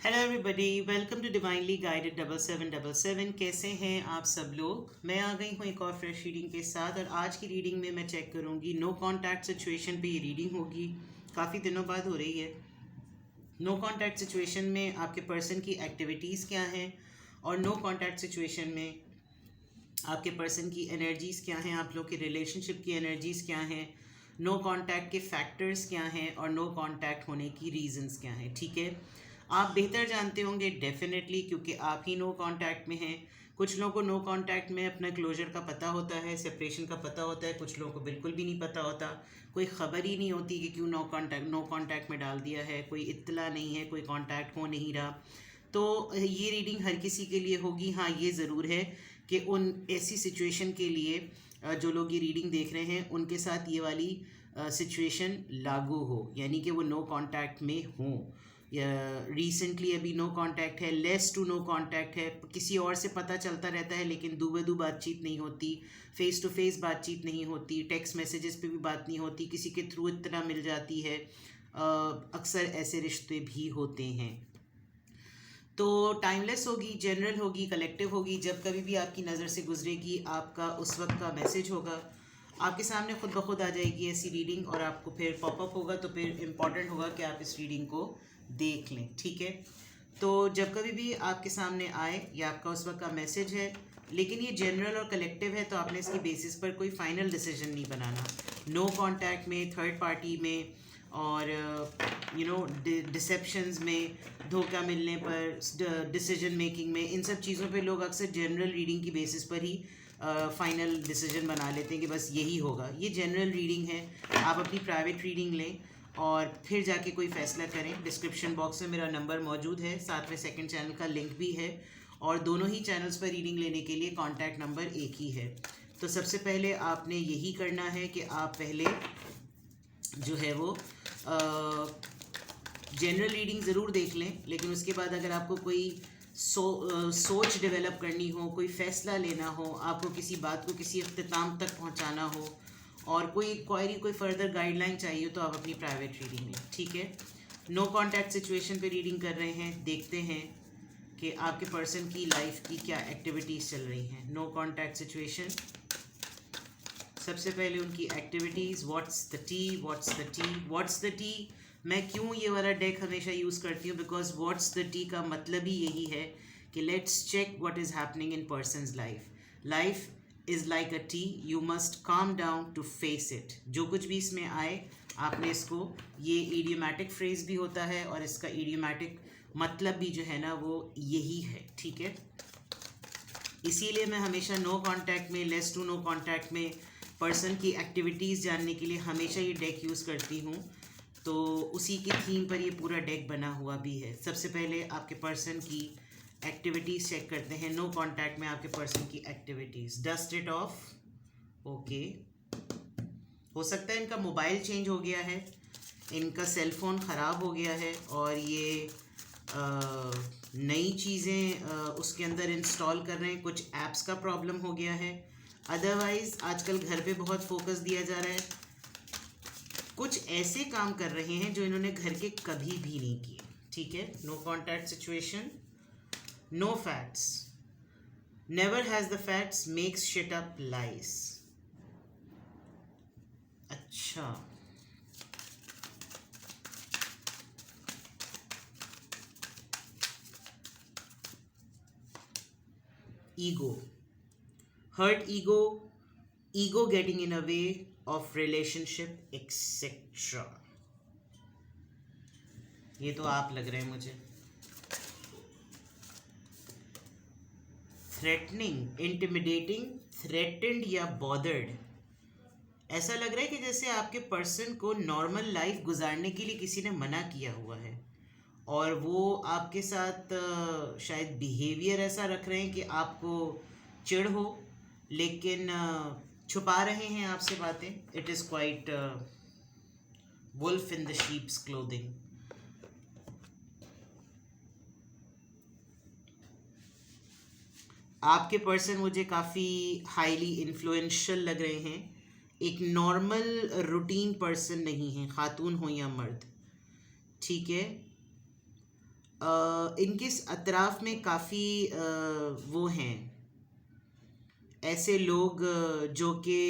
Hello everybody, welcome to divinely guided 7777। कैसे हैं आप सब लोग। मैं आ गई हूँ एक और फ्रेश रीडिंग के साथ। और आज की रीडिंग में मैं चेक करूँगी नो कॉन्टैक्ट सिचुएशन पे ये रीडिंग होगी। काफ़ी दिनों बाद हो रही है। नो कॉन्टैक्ट सिचुएशन में आपके पर्सन की एक्टिविटीज़ क्या हैं और नो कॉन्टैक्ट सिचुएशन में आपके पर्सन की एनर्जीज़ क्या हैं, आप लोग के रिलेशनशिप की एनर्जीज़ क्या हैं, नो कांटेक्ट के फैक्टर्स क्या हैं और नो कांटेक्ट होने की रीजंस क्या हैं। ठीक है, आप बेहतर जानते होंगे डेफिनेटली, क्योंकि आप ही नो कांटेक्ट में हैं। कुछ लोगों को नो कांटेक्ट में अपना क्लोजर का पता होता है, सेपरेशन का पता होता है। कुछ लोगों को बिल्कुल भी नहीं पता होता, कोई ख़बर ही नहीं होती कि क्यों नो कांटेक्ट में डाल दिया है, कोई इत्तला नहीं है, कोई कांटेक्ट हो नहीं रहा। तो ये रीडिंग हर किसी के लिए होगी। हाँ, ये ज़रूर है कि उन ऐसी सिचुएशन के लिए जो लोग ये रीडिंग देख रहे हैं उनके साथ ये वाली सिचुएशन लागू हो, यानी कि वो नो कांटेक्ट में हों। या रिसेंटली अभी नो कांटेक्ट है, लेस टू नो कांटेक्ट है, किसी और से पता चलता रहता है लेकिन दूबेदू बातचीत नहीं होती, फेस टू फेस बातचीत नहीं होती, टेक्स्ट मैसेजेस पे भी बात नहीं होती, किसी के थ्रू इतना मिल जाती है। अक्सर ऐसे रिश्ते भी होते हैं। तो टाइमलेस होगी, जनरल होगी, कलेक्टिव होगी। जब कभी भी आपकी नज़र से गुजरेगी आपका उस वक्त का मैसेज होगा, आपके सामने खुद ब खुद आ जाएगी ऐसी रीडिंग और आपको फिर पॉपअप होगा। तो फिर इम्पॉर्टेंट होगा कि आप इस रीडिंग को देख लें। ठीक है, तो जब कभी भी आपके सामने आए या आपका उस वक्त का मैसेज है, लेकिन ये जनरल और कलेक्टिव है, तो आपने इसकी बेसिस पर कोई फाइनल डिसीजन नहीं बनाना। नो कांटेक्ट में, थर्ड पार्टी में और डिसेप्शंस में, धोखा मिलने पर, डिसीजन मेकिंग में, इन सब चीज़ों पे लोग अक्सर जनरल रीडिंग की बेसिस पर ही फाइनल डिसीजन बना लेते हैं कि बस यही होगा। ये जनरल रीडिंग है, आप अपनी प्राइवेट रीडिंग लें और फिर जाके कोई फ़ैसला करें। डिस्क्रिप्शन बॉक्स में मेरा नंबर मौजूद है, साथ में सेकंड चैनल का लिंक भी है और दोनों ही चैनल्स पर रीडिंग लेने के लिए कॉन्टैक्ट नंबर एक ही है। तो सबसे पहले आपने यही करना है कि आप पहले जो है वो जनरल रीडिंग ज़रूर देख लें, लेकिन उसके बाद अगर आपको कोई सोच डेवलप करनी हो, कोई फ़ैसला लेना हो, आपको किसी बात को किसी अख्तिताम तक पहुंचाना हो और कोई फर्दर गाइडलाइन चाहिए, तो आप अपनी प्राइवेट रीडिंग लें। ठीक है, नो कांटेक्ट सिचुएशन पे रीडिंग कर रहे हैं। देखते हैं कि आपके पर्सन की लाइफ की क्या एक्टिविटीज़ चल रही हैं। नो कांटेक्ट सिचुएशन, सबसे पहले उनकी activities. What's the T, what's the T, what's the T. मैं क्यों ये वाला डेक हमेशा यूज़ करती हूँ, बिकॉज व्हाट्स द टी का मतलब ही यही है कि let's check what is happening in person's life. Life is like a tea, you must calm down to face it. जो कुछ भी इसमें आए आपने इसको, ये ईडियोमैटिक फ्रेज़ भी होता है और इसका ईडियोमैटिक मतलब भी जो है ना वो यही है। ठीक है, इसीलिए मैं हमेशा नो कांटेक्ट में, लेस टू नो कांटेक्ट में पर्सन की एक्टिविटीज़ जानने के लिए हमेशा ये डेक यूज़ करती हूँ। तो उसी की थीम पर ये पूरा डेक बना हुआ भी है। सबसे पहले आपके पर्सन की एक्टिविटीज़ चेक करते हैं। नो कांटेक्ट में आपके पर्सन की activities, dust it of. Okay, हो सकता है इनका मोबाइल चेंज हो गया है, इनका सेल फ़ोन ख़राब हो गया है और ये नई चीज़ें उसके अंदर इंस्टॉल कर रहे हैं, कुछ ऐप्स का प्रॉब्लम हो गया है। अदरवाइज़ आजकल घर पे बहुत फोकस दिया जा रहा है। कुछ ऐसे काम कर रहे हैं जो इन्होंने घर के कभी भी नहीं किए। ठीक है, no contact situation, no facts, never has the facts, makes shit up lies. अच्छा, ego, hurt ego getting in a way of relationship, etc. ये तो आप लग रहे हैं मुझे। थ्रेटनिंग, इंटिमिडेटिंग, थ्रेटेंड या बॉदर्ड। ऐसा लग रहा है कि जैसे आपके पर्सन को नॉर्मल लाइफ गुजारने के लिए किसी ने मना किया हुआ है और वो आपके साथ शायद बिहेवियर ऐसा रख रहे हैं कि आपको चिढ़ हो, लेकिन छुपा रहे हैं आपसे बातें। It is quite wolf in the sheep's clothing. आपके पर्सन मुझे काफ़ी हाईली इन्फ्लुएंशियल लग रहे हैं, एक नॉर्मल रूटीन पर्सन नहीं है, खातून हो या मर्द। ठीक है, इनके अतराफ़ में काफ़ी वो हैं ऐसे लोग जो कि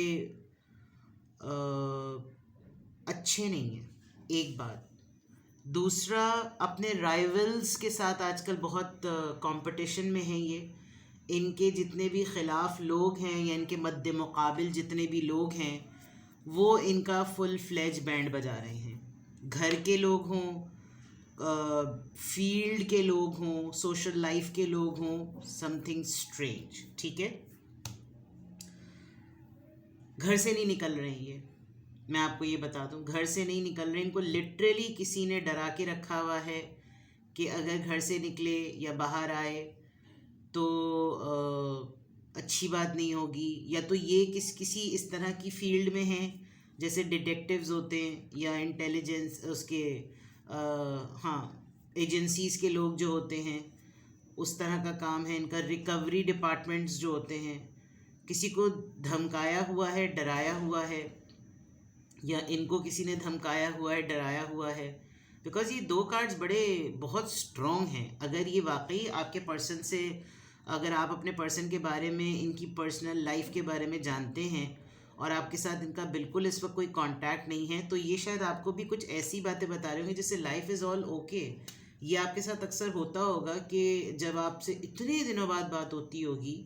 अच्छे नहीं हैं, एक बात। दूसरा, अपने राइवल्स के साथ आजकल बहुत कंपटीशन में हैं ये। इनके जितने भी ख़िलाफ़ लोग हैं या इनके मद्दे मुकाबिल जितने भी लोग हैं वो इनका फुल फ्लेज बैंड बजा रहे हैं। घर के लोग हों, फील्ड के लोग हों, सोशल लाइफ के लोग हों, समथिंग स्ट्रेंज, ठीक है। घर से नहीं निकल रहे हैं ये, मैं आपको ये बता दूं, घर से नहीं निकल रहे। इनको लिटरली किसी ने डरा के रखा हुआ है कि अगर घर से निकले या बाहर आए तो अच्छी बात नहीं होगी। या तो ये किसी इस तरह की फील्ड में हैं जैसे डिटेक्टिव्स होते हैं या इंटेलिजेंस उसके हाँ एजेंसीज़ के लोग जो होते हैं, उस तरह का काम है इनका। रिकवरी डिपार्टमेंट्स जो होते हैं, किसी को धमकाया हुआ है, डराया हुआ है, या इनको किसी ने धमकाया हुआ है, डराया हुआ है। बिकॉज़ ये दो कार्ड्स बहुत स्ट्रॉन्ग हैं। अगर ये वाकई आपके पर्सन से, अगर आप अपने पर्सन के बारे में, इनकी पर्सनल लाइफ के बारे में जानते हैं और आपके साथ इनका बिल्कुल इस वक्त कोई कांटेक्ट नहीं है, तो ये शायद आपको भी कुछ ऐसी बातें बता रहे होंगे जैसे लाइफ इज़ ऑल ओके। ये आपके साथ अक्सर होता होगा कि जब आपसे इतने दिनों बाद बात होती होगी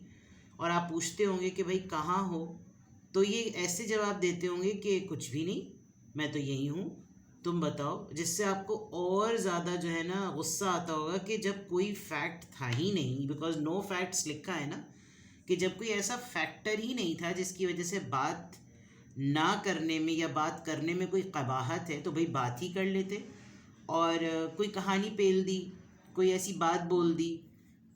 और आप पूछते होंगे कि भाई कहाँ हो, तो ये ऐसे जवाब देते होंगे कि कुछ भी नहीं, मैं तो यहीं हूँ, तुम बताओ। जिससे आपको और ज़्यादा जो है ना गुस्सा आता होगा कि जब कोई फैक्ट था ही नहीं, बिकॉज नो फैक्ट्स लिखा है ना, कि जब कोई ऐसा फैक्टर ही नहीं था जिसकी वजह से बात ना करने में या बात करने में कोई कबाहत है, तो भाई बात ही कर लेते। और कोई कहानी पेल दी, कोई ऐसी बात बोल दी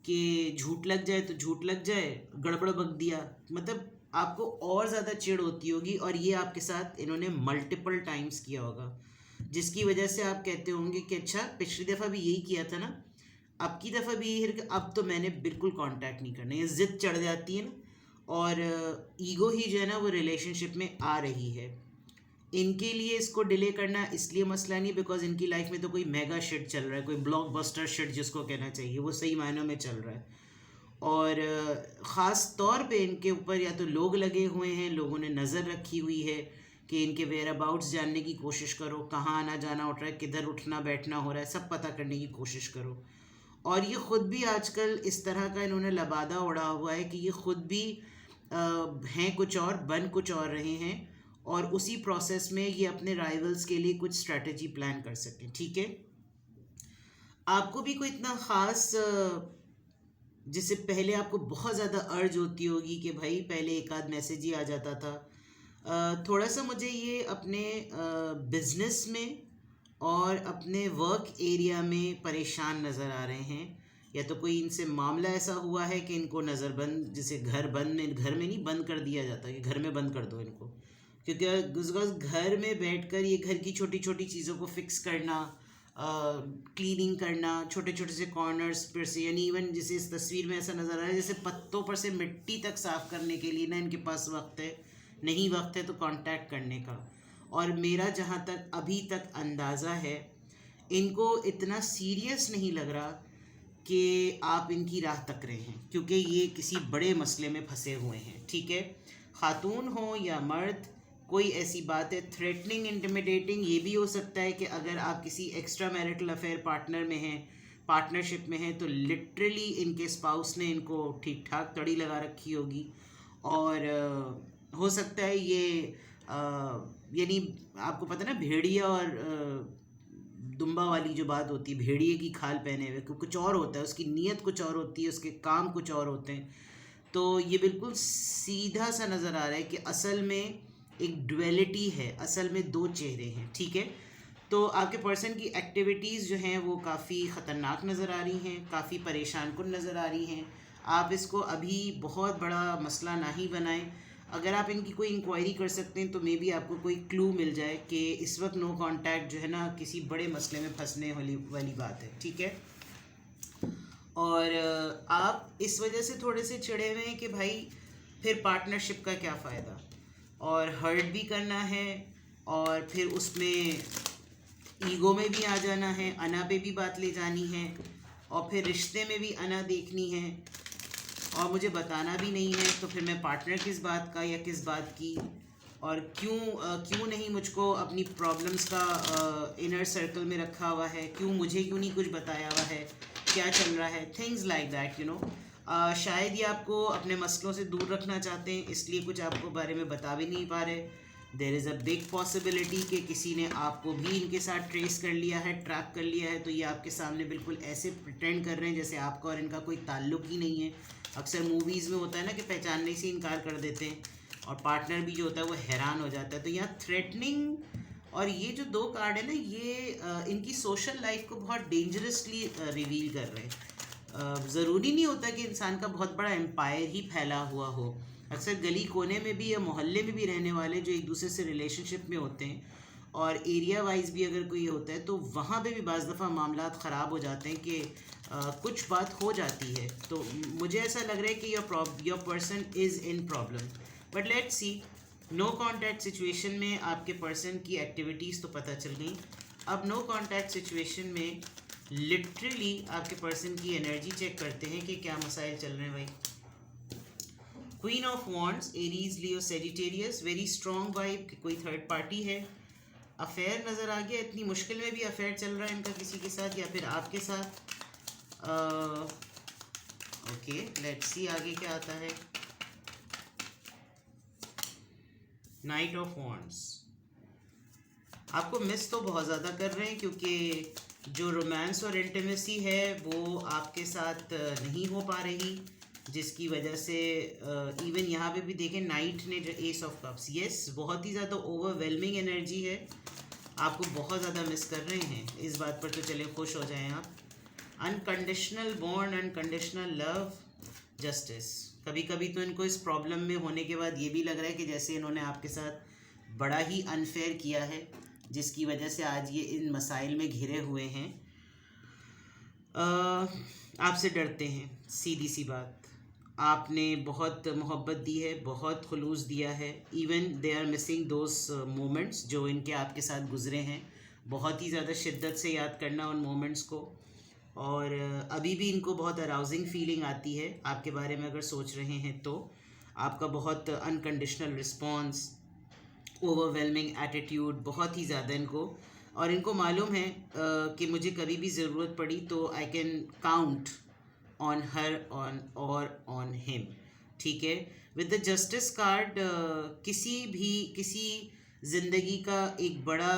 कि झूठ लग जाए तो झूठ लग जाए, गड़बड़ बक दिया, मतलब आपको और ज़्यादा चिढ़ होती होगी। और ये आपके साथ इन्होंने मल्टीपल टाइम्स किया होगा, जिसकी वजह से आप कहते होंगे कि अच्छा पिछली दफ़ा भी यही किया था ना, अब की दफ़ा भी यही, अब तो मैंने बिल्कुल कांटेक्ट नहीं करना। ये ज़िद चढ़ जाती है ना, और ईगो ही जो है ना वो रिलेशनशिप में आ रही है। इनके लिए इसको डिले करना इसलिए मसला नहीं बिकॉज इनकी लाइफ में तो कोई मेगा शिट चल रहा है, कोई ब्लॉकबस्टर शिट जिसको कहना चाहिए, वो सही मायनों में चल रहा है। और ख़ास तौर पे इनके ऊपर या तो लोग लगे हुए हैं, लोगों ने नज़र रखी हुई है कि इनके वेयर अबाउट्स जानने की कोशिश करो, कहाँ आना जाना हो रहा है, किधर उठना बैठना हो रहा है, सब पता करने की कोशिश करो। और ये ख़ुद भी आजकल इस तरह का इन्होंने लबादा उड़ा हुआ है कि ये ख़ुद भी हैं कुछ और, बन कुछ और रहे हैं, और उसी प्रोसेस में ये अपने राइवल्स के लिए कुछ स्ट्रेटजी प्लान कर सकें, ठीक है। आपको भी कोई इतना ख़ास जिससे पहले आपको बहुत ज़्यादा अर्ज होती होगी कि भाई पहले एक आध मैसेज ही आ जाता था, थोड़ा सा मुझे ये अपने बिज़नेस में और अपने वर्क एरिया में परेशान नज़र आ रहे हैं। या तो कोई इनसे मामला ऐसा हुआ है कि इनको नज़रबंद, जैसे घर में नहीं बंद कर दिया जाता कि घर में बंद कर दो इनको, क्योंकि घर में बैठकर ये घर की छोटी छोटी चीज़ों को फिक्स करना, क्लीनिंग करना, छोटे छोटे से कॉर्नर्स पर से, यानी इवन जैसे इस तस्वीर में ऐसा नज़र आ रहा है जैसे पत्तों पर से मिट्टी तक साफ़ करने के लिए ना इनके पास वक्त है, नहीं वक्त है तो कांटेक्ट करने का। और मेरा जहाँ तक अभी तक अंदाज़ा है, इनको इतना सीरियस नहीं लग रहा कि आप इनकी राह तक रहे हैं, क्योंकि ये किसी बड़े मसले में फंसे हुए हैं, ठीक है। खातून हो या मर्द, कोई ऐसी बात है थ्रेटनिंग, इंटिमिडेटिंग, ये भी हो सकता है कि अगर आप किसी एक्स्ट्रा मैरिटल अफेयर पार्टनर में हैं, पार्टनरशिप में हैं, तो लिटरली इनके स्पाउस ने इनको ठीक ठाक तड़ी लगा रखी होगी। और हो सकता है ये यानी आपको पता ना भेड़िया और दुम्बा वाली जो बात होती है, भेड़िए की खाल पहने हुए, कुछ और होता है, उसकी नीयत कुछ और होती है, उसके काम कुछ और होते हैं। तो ये बिल्कुल सीधा सा नज़र आ रहा है कि असल में एक ड्युअलिटी है, असल में दो चेहरे हैं, ठीक है। तो आपके पर्सन की एक्टिविटीज़ जो हैं वो काफ़ी ख़तरनाक नज़र आ रही हैं, काफ़ी परेशान कुन नज़र आ रही हैं। आप इसको अभी बहुत बड़ा मसला ना ही बनाएं। अगर आप इनकी कोई इंक्वायरी कर सकते हैं तो मे बी आपको कोई क्लू मिल जाए कि इस वक्त नो कांटेक्ट जो है ना किसी बड़े मसले में फंसने वाली बात है, ठीक है। और आप इस वजह से थोड़े से चिढ़े हुए हैं कि भाई फिर पार्टनरशिप का क्या फ़ायदा, और हर्ट भी करना है और फिर उसमें ईगो में भी आ जाना है, अना पे भी बात ले जानी है, और फिर रिश्ते में भी अना देखनी है, और मुझे बताना भी नहीं है तो फिर मैं पार्टनर किस बात का या किस बात की, और क्यों नहीं मुझको अपनी प्रॉब्लम्स का इनर सर्कल में रखा हुआ है, मुझे क्यों नहीं कुछ बताया हुआ है, क्या चल रहा है, things like that you know. शायद ये आपको अपने मसलों से दूर रखना चाहते हैं, इसलिए कुछ आपको बारे में बता भी नहीं पा रहे। There is a big possibility कि किसी ने आपको भी इनके साथ ट्रेस कर लिया है, ट्रैक कर लिया है, तो ये आपके सामने बिल्कुल ऐसे प्रिटेंड कर रहे हैं जैसे आपका और इनका कोई ताल्लुक ही नहीं है। अक्सर मूवीज़ में होता है ना कि पहचानने से इनकार कर देते हैं, और पार्टनर भी जो होता है वो हैरान हो जाता है। तो यहाँ थ्रेटनिंग और ये जो दो कार्ड है ना, ये इनकी सोशल लाइफ को बहुत डेंजरसली रिवील कर रहे हैं। ज़रूरी नहीं होता कि इंसान का बहुत बड़ा एम्पायर ही फैला हुआ हो। अक्सर गली कोने में भी या मोहल्ले में भी रहने वाले जो एक दूसरे से रिलेशनशिप में होते हैं, और एरिया वाइज भी अगर कोई होता है, तो वहाँ पे भी बाज़ दफ़ा मामला ख़राब हो जाते हैं कि कुछ बात हो जाती है। तो मुझे ऐसा लग रहा है कि your person is in problem, but let's see. No contact situation में आपके पर्सन की एक्टिविटीज़ तो पता चल गई। अब नो कॉन्टैक्ट सिचुएशन में लिटरली आपके पर्सन की एनर्जी चेक करते हैं कि क्या मसाइल चल रहे हैं भाई। Queen of wands, Aries, Leo, Sagittarius, very strong vibe, कोई थर्ड पार्टी है। अफेयर नज़र आ गया, इतनी मुश्किल में भी अफेयर चल रहा है इनका किसी के साथ या फिर आपके साथ। ओके, लेट्स सी आगे क्या आता है। नाइट ऑफ वॉन्ड्स, आपको मिस तो बहुत ज़्यादा कर रहे हैं, क्योंकि जो रोमांस और इंटीमेसी है वो आपके साथ नहीं हो पा रही, जिसकी वजह से इवन यहाँ पे भी देखें नाइट ने जो एस ऑफ कप्स, यस बहुत ही ज़्यादा ओवरवेलमिंग एनर्जी है, आपको बहुत ज़्यादा मिस कर रहे हैं। इस बात पर तो चले खुश हो जाएं आप। Unconditional bond, unconditional love, justice. कभी कभी तो इनको इस प्रॉब्लम में होने के बाद ये भी लग रहा है कि जैसे इन्होंने आपके साथ बड़ा ही अनफेयर किया है, जिसकी वजह से आज ये इन मसाइल में घिरे हुए हैं। आपसे डरते हैं, सीधी सी बात। आपने बहुत मोहब्बत दी है, बहुत खुलूस दिया है। Even they are missing those moments जो इनके आपके साथ गुजरे हैं। बहुत ही ज़्यादा शिद्दत से याद करना उन मोमेंट्स को, और अभी भी इनको बहुत अराउजिंग फीलिंग आती है आपके बारे में अगर सोच रहे हैं तो। आपका बहुत अनकंडीशनल रिस्पॉन्स, ओवरवेलमिंग एटीट्यूड बहुत ही ज़्यादा इनको, और इनको मालूम है कि मुझे कभी भी ज़रूरत पड़ी तो I can count on her on और ऑन हिम। ठीक है, विद द जस्टिस कार्ड, किसी ज़िंदगी का एक बड़ा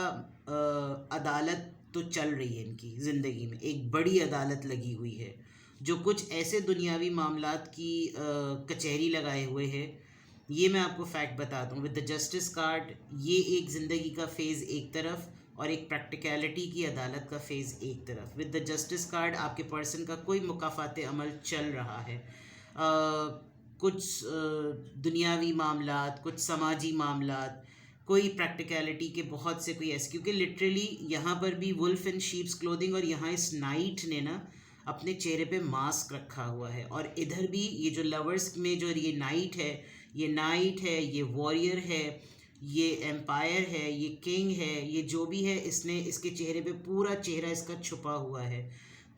अदालत तो चल रही है इनकी ज़िंदगी में, एक बड़ी अदालत लगी हुई है जो कुछ ऐसे दुनियावी मामलात की कचहरी लगाए हुए है। ये मैं आपको फैक्ट बता दूं, विद द जस्टिस कार्ड ये एक ज़िंदगी का फेज़ एक तरफ और एक प्रैक्टिकलिटी की अदालत का फेज़ एक तरफ। विद द जस्टिस कार्ड आपके पर्सन का कोई मुकाफ़ात अमल चल रहा है, कुछ दुनियावी मामलात, कुछ समाजी मामलात, कोई प्रैक्टिकलिटी के बहुत से कोई ऐसे, क्योंकि लिटरली यहाँ पर भी वुल्फ इन शीप्स क्लोथिंग, और यहाँ इस नाइट ने ना अपने चेहरे पे मास्क रखा हुआ है, और इधर भी ये जो लवर्स में जो ये नाइट है, ये वॉरियर है, ये एम्पायर है, ये किंग है, ये जो भी है, इसने इसके चेहरे पे पूरा चेहरा इसका छुपा हुआ है।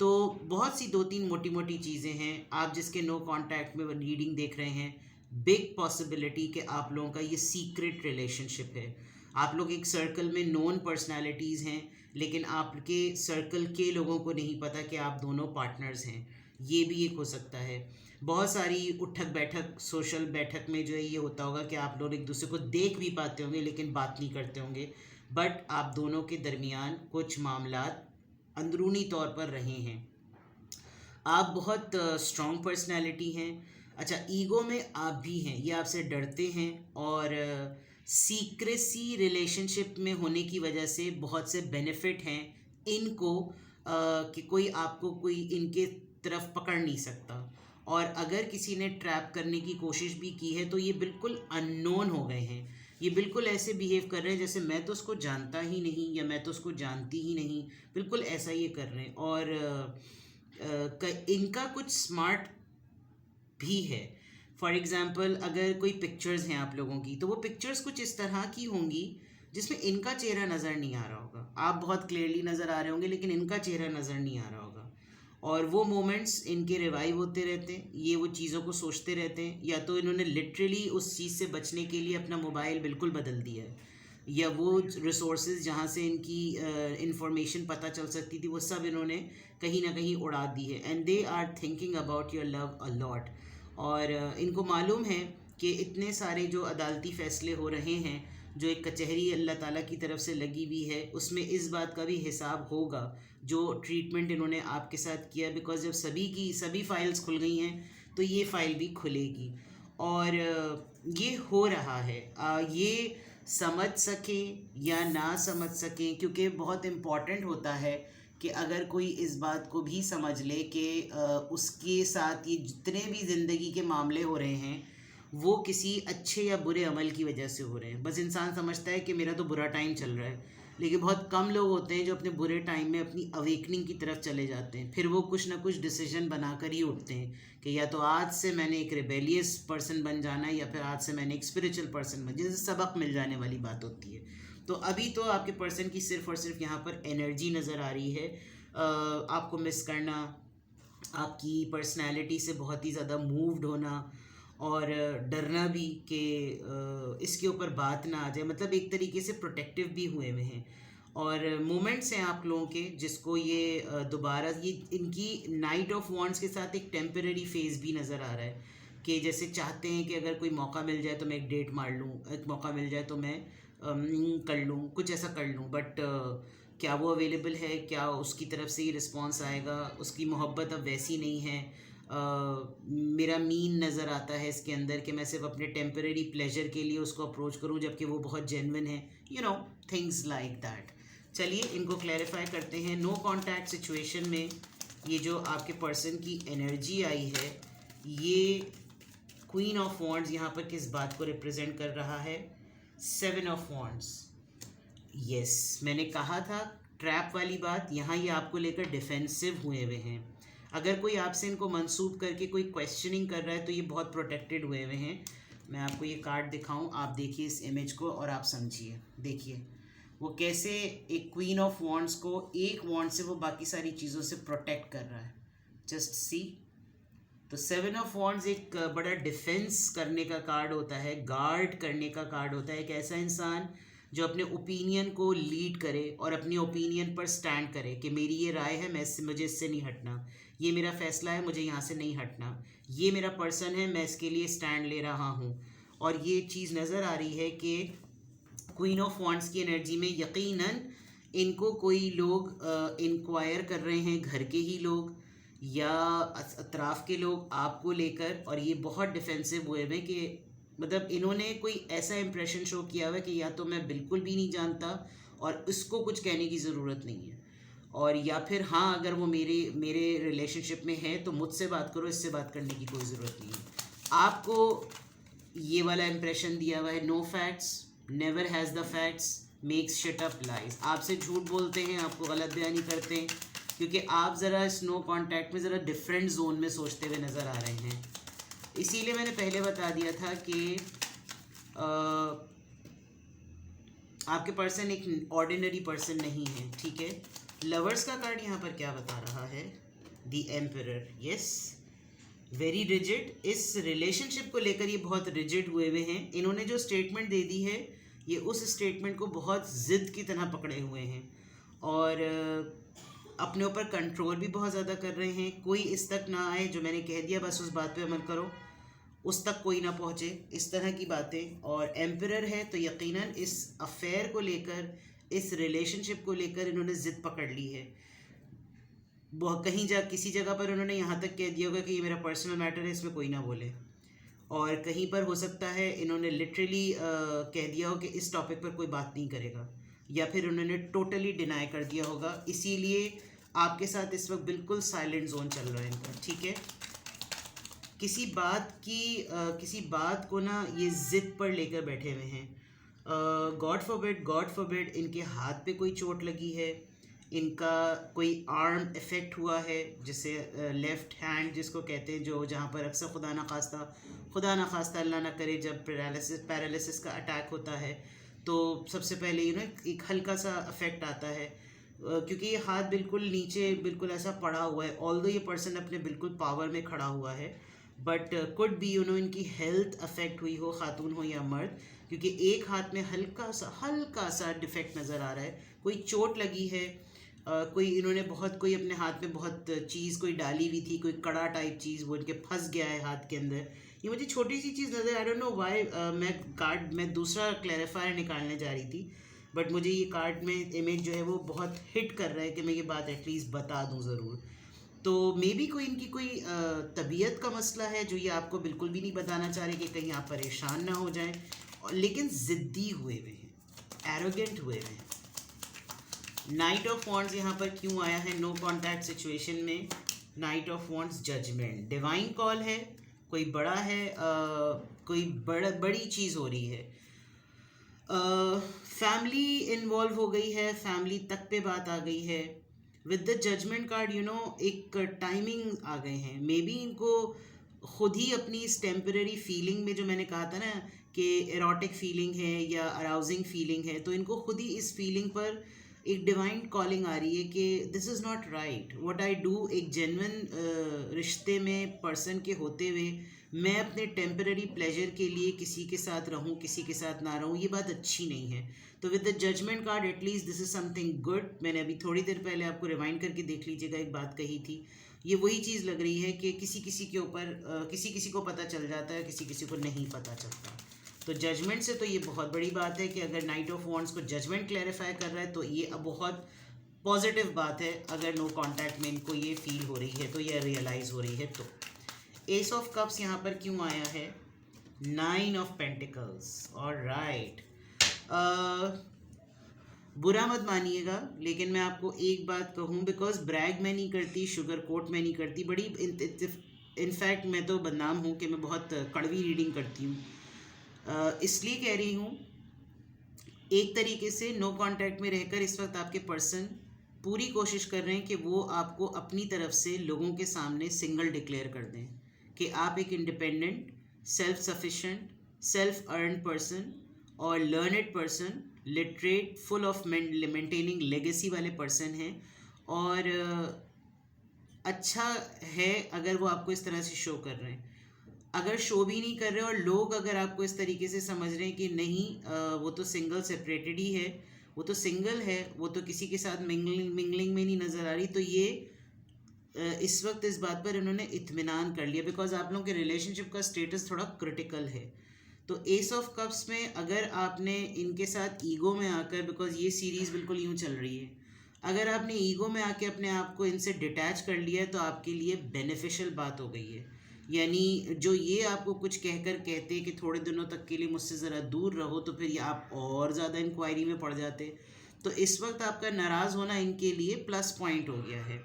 तो बहुत सी 2-3 मोटी मोटी चीज़ें हैं। आप जिसके नो कांटेक्ट में रीडिंग देख रहे हैं, बिग पॉसिबिलिटी कि आप लोगों का ये सीक्रेट रिलेशनशिप है। आप लोग एक सर्कल में नोन पर्सनालिटीज़ हैं, लेकिन आपके सर्कल के लोगों को नहीं पता कि आप दोनों पार्टनर्स हैं। ये भी एक हो सकता है। बहुत सारी उठक बैठक, सोशल बैठक में जो है ये होता होगा कि आप लोग एक दूसरे को देख भी पाते होंगे लेकिन बात नहीं करते होंगे, बट आप दोनों के दरमियान कुछ मामलात अंदरूनी तौर पर रहे हैं। आप बहुत स्ट्रॉन्ग पर्सनैलिटी हैं। अच्छा, ईगो में आप भी हैं, ये आपसे डरते हैं, और सीक्रेसी रिलेशनशिप में होने की वजह से बहुत से बेनिफिट हैं इनको, कि कोई आपको कोई इनके तरफ पकड़ नहीं सकता, और अगर किसी ने ट्रैप करने की कोशिश भी की है तो ये बिल्कुल अननोन हो गए हैं। ये बिल्कुल ऐसे बिहेव कर रहे हैं जैसे मैं तो उसको जानता ही नहीं या मैं तो उसको जानती ही नहीं, बिल्कुल ऐसा ये कर रहे हैं। और इनका कुछ स्मार्ट भी है। फॉर एग्ज़ाम्पल, अगर कोई पिक्चर्स हैं आप लोगों की, तो वो पिक्चर्स कुछ इस तरह की होंगी जिसमें इनका चेहरा नज़र नहीं आ रहा होगा। आप बहुत क्लियरली नज़र आ रहे होंगे लेकिन इनका चेहरा नज़र नहीं आ रहा होगा। और वो मोमेंट्स इनके रिवाइव होते रहते हैं, ये वो चीज़ों को सोचते रहते हैं, या तो इन्होंने लिटरली उस चीज़ से बचने के लिए अपना मोबाइल बिल्कुल बदल दिया है, या वो रिसोर्सेज जहाँ से इनकी इंफॉर्मेशन पता चल सकती थी वो सब इन्होंने कहीं ना कहीं उड़ा दी है। And they are thinking about your love a lot. और इनको मालूम है कि इतने सारे जो अदालती फ़ैसले हो रहे हैं, जो एक कचहरी अल्लाह ताला की तरफ से लगी हुई है, उसमें इस बात का भी हिसाब होगा जो ट्रीटमेंट इन्होंने आपके साथ किया। बिकॉज जब सभी फाइल्स खुल गई हैं तो ये फ़ाइल भी खुलेगी। और ये हो रहा है, ये समझ सकें या ना समझ सकें, क्योंकि बहुत इम्पॉर्टेंट होता है कि अगर कोई इस बात को भी समझ ले कि उसके साथ ये जितने भी ज़िंदगी के मामले हो रहे हैं वो किसी अच्छे या बुरे अमल की वजह से हो रहे हैं। बस इंसान समझता है कि मेरा तो बुरा टाइम चल रहा है, लेकिन बहुत कम लोग होते हैं जो अपने बुरे टाइम में अपनी अवेकनिंग की तरफ चले जाते हैं। फिर वो कुछ ना कुछ डिसीजन बना कर ही उठते हैं कि या तो आज से मैंने एक रिबेलियस पर्सन बन जाना है, या फिर आज से मैंने एक स्पिरिचुअल पर्सन बन, जिससे सबक मिल जाने वाली बात होती है। तो अभी तो आपके पर्सन की सिर्फ और सिर्फ यहाँ पर एनर्जी नज़र आ रही है, आपको मिस करना, आपकी पर्सनैलिटी से बहुत ही ज़्यादा मूव्ड होना, और डरना भी कि इसके ऊपर बात ना आ जाए। मतलब एक तरीके से प्रोटेक्टिव भी हुए हुए हैं। और मोमेंट्स हैं आप लोगों के जिसको ये दोबारा ये इनकी नाइट ऑफ वॉन्ड्स के साथ एक टेम्पररी फेज़ भी नज़र आ रहा है कि जैसे चाहते हैं कि अगर कोई मौका मिल जाए तो मैं एक डेट मार लूँ, एक मौका मिल जाए तो मैं कर लूँ, कुछ ऐसा कर लूँ। बट क्या वो अवेलेबल है, क्या उसकी तरफ से ही रिस्पॉन्स आएगा? उसकी मोहब्बत अब वैसी नहीं है। मेरा मीन नज़र आता है इसके अंदर कि मैं सिर्फ अपने टेम्परेरी प्लेजर के लिए उसको अप्रोच करूं, जबकि वो बहुत जेन्युइन है, थिंग्स लाइक दैट। चलिए इनको क्लैरिफाई करते हैं। नो कॉन्टैक्ट सिचुएशन में ये जो आपके पर्सन की एनर्जी आई है, ये क्वीन ऑफ वॉन्ड्स यहाँ पर किस बात को रिप्रेजेंट कर रहा है? 7 ऑफ वॉन्ड्स। यस, मैंने कहा था ट्रैप वाली बात। यहाँ ये आपको लेकर डिफेंसिव हुए हुए हैं। अगर कोई आपसे इनको मंसूब करके कोई क्वेश्चनिंग कर रहा है तो ये बहुत प्रोटेक्टेड हुए हुए हैं। मैं आपको ये कार्ड दिखाऊं, आप देखिए इस इमेज को और आप समझिए। देखिए वो कैसे एक क्वीन ऑफ वॉन्ड्स को एक वॉन्ड से वो बाकी सारी चीज़ों से प्रोटेक्ट कर रहा है। Just see. तो 7 ऑफ वॉन्ड्स एक बड़ा डिफेंस करने का कार्ड होता है, गार्ड करने का कार्ड होता है। एक ऐसा इंसान जो अपने ओपिनियन को लीड करे और अपने ओपिनियन पर स्टैंड करे कि मेरी ये राय है, मुझे इससे नहीं हटना, ये मेरा फैसला है, मुझे यहाँ से नहीं हटना, ये मेरा पर्सन है, मैं इसके लिए स्टैंड ले रहा हूँ। और ये चीज़ नज़र आ रही है कि क्वीन ऑफ वॉन्ड्स की एनर्जी में यकीनन इनको कोई लोग इंक्वायर कर रहे हैं, घर के ही लोग या अतराफ़ के लोग आपको लेकर, और ये बहुत डिफेंसिव हुए हैं कि मतलब इन्होंने कोई ऐसा इंप्रेशन शो किया हुआ है कि या तो मैं बिल्कुल भी नहीं जानता और इसको कुछ कहने की ज़रूरत नहीं है, और या फिर हाँ अगर वो मेरे रिलेशनशिप में है तो मुझसे बात करो, इससे बात करने की कोई ज़रूरत नहीं है। आपको ये वाला इंप्रेशन दिया हुआ है, no facts, never has the facts, makes shit up lies. आपसे झूठ बोलते हैं, आपको गलत बयानी करते हैं, क्योंकि आप ज़रा इस नो कॉन्टैक्ट में ज़रा डिफरेंट जोन में सोचते हुए नज़र आ रहे हैं। इसीलिए मैंने पहले बता दिया था कि आपके पर्सन एक ऑर्डिनरी पर्सन नहीं है, ठीक है। लवर्स का कार्ड यहाँ पर क्या बता रहा है? The emperor. Yes, very rigid. इस रिलेशनशिप को लेकर ये बहुत रिजिड हुए हुए हैं। इन्होंने जो स्टेटमेंट दे दी है ये उस स्टेटमेंट को बहुत ज़िद की तरह पकड़े हुए हैं और अपने ऊपर कंट्रोल भी बहुत ज़्यादा कर रहे हैं। कोई इस तक ना आए जो मैंने कह दिया बस उस बात पे अमल करो, उस तक कोई ना पहुँचे, इस तरह की बातें। और एम्परर है तो यकीनन इस अफेयर को लेकर, इस रिलेशनशिप को लेकर इन्होंने ज़िद पकड़ ली है। कहीं किसी जगह पर उन्होंने यहाँ तक कह दिया होगा कि ये मेरा पर्सनल मैटर है, इसमें कोई ना बोले। और कहीं पर हो सकता है इन्होंने लिटरली कह दिया हो कि इस टॉपिक पर कोई बात नहीं करेगा, या फिर उन्होंने टोटली डिनाई कर दिया होगा। इसीलिए आपके साथ इस वक्त बिल्कुल साइलेंट जोन चल रहा है इनका, ठीक है। किसी बात को ना ये ज़िद पर लेकर बैठे हुए हैं। गॉड फॉरबिड इनके हाथ पे कोई चोट लगी है, इनका कोई आर्म इफ़ेक्ट हुआ है, जिसे लेफ़्ट हैंड जिसको कहते हैं, जो जहाँ पर अक्सर खुदा ना खास्ता अल्लाह ना करे जब पैरालिसिस का अटैक होता है तो सबसे पहले एक हल्का सा अफेक्ट आता है, क्योंकि ये हाथ बिल्कुल नीचे बिल्कुल ऐसा पड़ा हुआ है, ऑल्दो ये पर्सन अपने बिल्कुल पावर में खड़ा हुआ है, बट कुड बी इनकी हेल्थ अफेक्ट हुई हो, खातून हो या मर्द, क्योंकि एक हाथ में हल्का सा डिफेक्ट नज़र आ रहा है, कोई चोट लगी है, कोई इन्होंने कोई अपने हाथ में बहुत चीज़ कोई डाली हुई थी, कोई कड़ा टाइप चीज़, वो इनके फंस गया है हाथ के अंदर। ये मुझे छोटी सी चीज़ नज़र, आई डोंट नो व्हाई, मैं दूसरा क्लैरिफायर निकालने जा रही थी, बट मुझे ये कार्ड में इमेज जो है वो बहुत हिट कर रहा है कि मैं ये बात एटलीस्ट बता दूं ज़रूर। तो मे बी इनकी कोई तबीयत का मसला है जो ये आपको बिल्कुल भी नहीं बताना चाह रहे कि कहीं आप परेशान ना हो जाएं, लेकिन ज़िद्दी हुए हुए हैं, एरोगेंट हुए हुए हैं। नाइट ऑफ वॉन्ड्स यहाँ पर क्यों आया है नो कॉन्टैक्ट सिचुएशन में? Knight of wands judgement, divine call है, कोई बड़ा है, कोई बड़ी चीज़ हो रही है, फैमिली इन्वॉल्व हो गई है, फैमिली तक पे बात आ गई है। विद द जजमेंट कार्ड एक टाइमिंग आ गए हैं, मे बी इनको खुद ही अपनी इस टेम्पररी फीलिंग में, जो मैंने कहा था ना कि एरोटिक फीलिंग है या अराउजिंग फीलिंग है, तो इनको खुद ही इस फीलिंग पर एक डिवाइन कॉलिंग आ रही है कि this is not right what I do. एक जेन्युइन रिश्ते में पर्सन के होते हुए मैं अपने टेम्पररी प्लेजर के लिए किसी के साथ रहूं, किसी के साथ ना रहूं, ये बात अच्छी नहीं है। तो with the judgement card at least this is something good. मैंने अभी थोड़ी देर पहले आपको रिमाइंड करके देख लीजिएगा, एक बात कही थी, ये वही चीज़ लग रही है कि किसी किसी के ऊपर किसी किसी को पता चल जाता है, किसी किसी को नहीं पता चलता। तो जजमेंट से तो ये बहुत बड़ी बात है कि अगर नाइट ऑफ वॉन्ड्स को जजमेंट क्लैरिफाई कर रहा है तो ये अब बहुत पॉजिटिव बात है। अगर नो कॉन्टैक्ट में इनको ये फील हो रही है, तो ये रियलाइज़ हो रही है। तो एस ऑफ कप्स यहाँ पर क्यों आया है? 9 ऑफ पेंटिकल्स। ऑलराइट, बुरा मत मानिएगा, लेकिन मैं आपको एक बात कहूँ, बिकॉज ब्रैग मैं नहीं करती, शुगर कोट मैं नहीं करती, बड़ी इनफैक्ट मैं तो बदनाम हूँ कि मैं बहुत कड़वी रीडिंग करती हूँ, इसलिए कह रही हूँ। एक तरीके से नो कांटेक्ट में रहकर इस वक्त आपके पर्सन पूरी कोशिश कर रहे हैं कि वो आपको अपनी तरफ से लोगों के सामने सिंगल डिक्लेयर कर दें कि आप एक independent, self sufficient, self earn person और learned person, literate, full of maintaining legacy वाले पर्सन हैं। और अच्छा है अगर वो आपको इस तरह से शो कर रहे हैं। अगर शो भी नहीं कर रहे और लोग अगर आपको इस तरीके से समझ रहे हैं कि नहीं वो तो सिंगल सेपरेटेड ही है, वो तो सिंगल है, वो तो किसी के साथ मिंगलिंग में नहीं नज़र आ रही, तो ये इस वक्त इस बात पर इन्होंने इत्मीनान कर लिया, बिकॉज आप लोगों के रिलेशनशिप का स्टेटस थोड़ा क्रिटिकल है। तो एस ऑफ कप्स में अगर आपने इनके साथ ईगो में आकर, बिकॉज ये सीरीज़ बिल्कुल यूँ चल रही है, अगर आपने ईगो में आके अपने आप को इनसे डिटैच कर लिया है तो आपके लिए बेनिफिशियल बात हो गई है। यानी जो ये आपको कुछ कहकर कहते कि थोड़े दिनों तक के लिए मुझसे ज़रा दूर रहो, तो फिर ये आप और ज़्यादा इंक्वायरी में पड़ जाते। तो इस वक्त आपका नाराज़ होना इनके लिए प्लस पॉइंट हो गया है।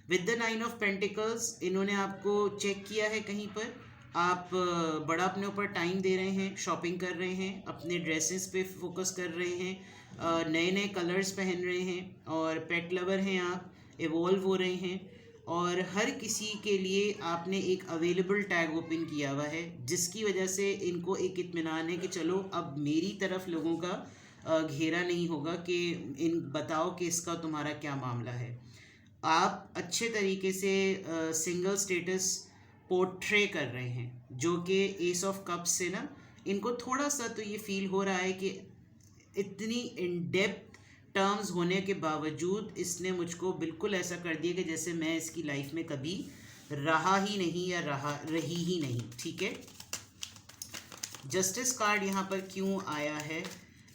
विद द 9 ऑफ पेंटिकल्स इन्होंने आपको चेक किया है कहीं पर, आप बड़ा अपने ऊपर टाइम दे रहे हैं, शॉपिंग कर रहे हैं, अपने ड्रेसेस पे फोकस कर रहे हैं, नए नए कलर्स पहन रहे हैं, और पेट लवर हैं आप, इवॉल्व हो रहे हैं, और हर किसी के लिए आपने एक अवेलेबल टैग ओपन किया हुआ है, जिसकी वजह से इनको एक इत्मीनान है कि चलो अब मेरी तरफ लोगों का घेरा नहीं होगा कि इन बताओ कि इसका तुम्हारा क्या मामला है। आप अच्छे तरीके से सिंगल स्टेटस पोर्ट्रे कर रहे हैं, जो कि एस ऑफ कप्स से ना इनको थोड़ा सा तो ये फील हो रहा है कि इतनी इन डेप्थ टर्म्स होने के बावजूद इसने मुझको बिल्कुल ऐसा कर दिया कि जैसे मैं इसकी लाइफ में कभी रहा ही नहीं या रही ही नहीं। ठीक है, जस्टिस कार्ड यहाँ पर क्यों आया है?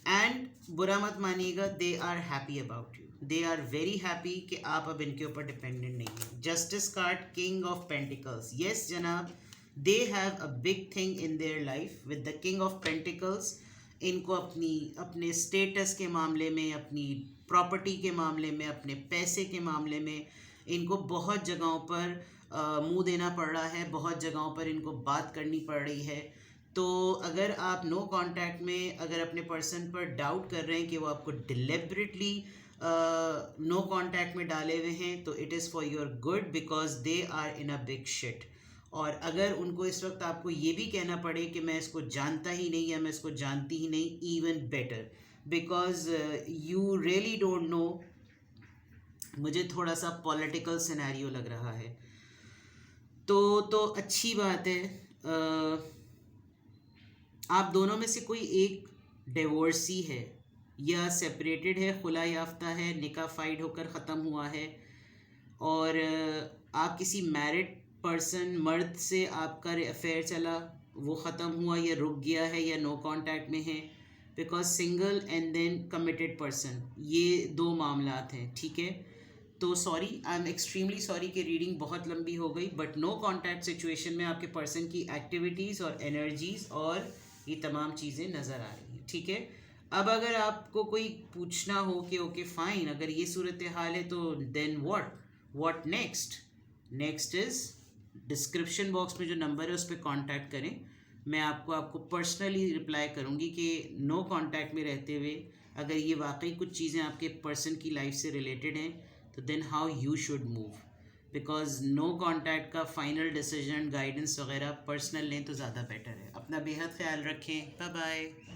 एंड बुरा मत मानिएगा, they are happy about you, they are very happy कि आप अब इनके ऊपर डिपेंडेंट नहीं हैं। Justice card, king of pentacles, yes जनाब, they have a big thing in their life with the king of pentacles. इनको अपने स्टेटस के मामले में, अपनी प्रॉपर्टी के मामले में, अपने पैसे के मामले में इनको बहुत जगहों पर मुंह देना पड़ रहा है, बहुत जगहों पर इनको बात करनी पड़ रही है। तो अगर आप नो कांटेक्ट में अगर अपने पर्सन पर डाउट कर रहे हैं कि वो आपको डिलिबरेटली नो कांटेक्ट में डाले हुए हैं, तो it is for your good, because they are in a big shit. और अगर उनको इस वक्त आपको ये भी कहना पड़े कि मैं इसको जानता ही नहीं या मैं इसको जानती ही नहीं, even better, because you really don't know. मुझे थोड़ा सा पॉलिटिकल सिनेरियो लग रहा है, तो अच्छी बात है। आप दोनों में से कोई एक डिवोर्सी है या सेपरेटेड है, खुला याफ्ता है, निकाह फाइड होकर ख़त्म हुआ है, और आप किसी मैरिड पर्सन मर्द से आपका अफेयर चला, वो ख़त्म हुआ या रुक गया है या नो कांटेक्ट में है, because single and then committed person, ये दो मामलात हैं, ठीक है। तो sorry, I am extremely sorry कि रीडिंग बहुत लंबी हो गई, बट नो कांटेक्ट सिचुएशन में आपके पर्सन की एक्टिविटीज़ और एनर्जीज़ और ये तमाम चीज़ें नज़र आ रही हैं, ठीक है। अब अगर आपको कोई पूछना हो कि ओके फाइन, अगर ये सूरत हाल है तो then what next is description box में जो नंबर है उस पर कांटेक्ट करें। मैं आपको पर्सनली रिप्लाई करूँगी कि नो कांटेक्ट में रहते हुए अगर ये वाकई कुछ चीज़ें आपके पर्सन की लाइफ से रिलेटेड हैं तो then how you should move, because no contact का फाइनल डिसीजन गाइडेंस वगैरह पर्सनल लें तो ज़्यादा बेटर है। अपना बेहद ख्याल रखें। Bye bye.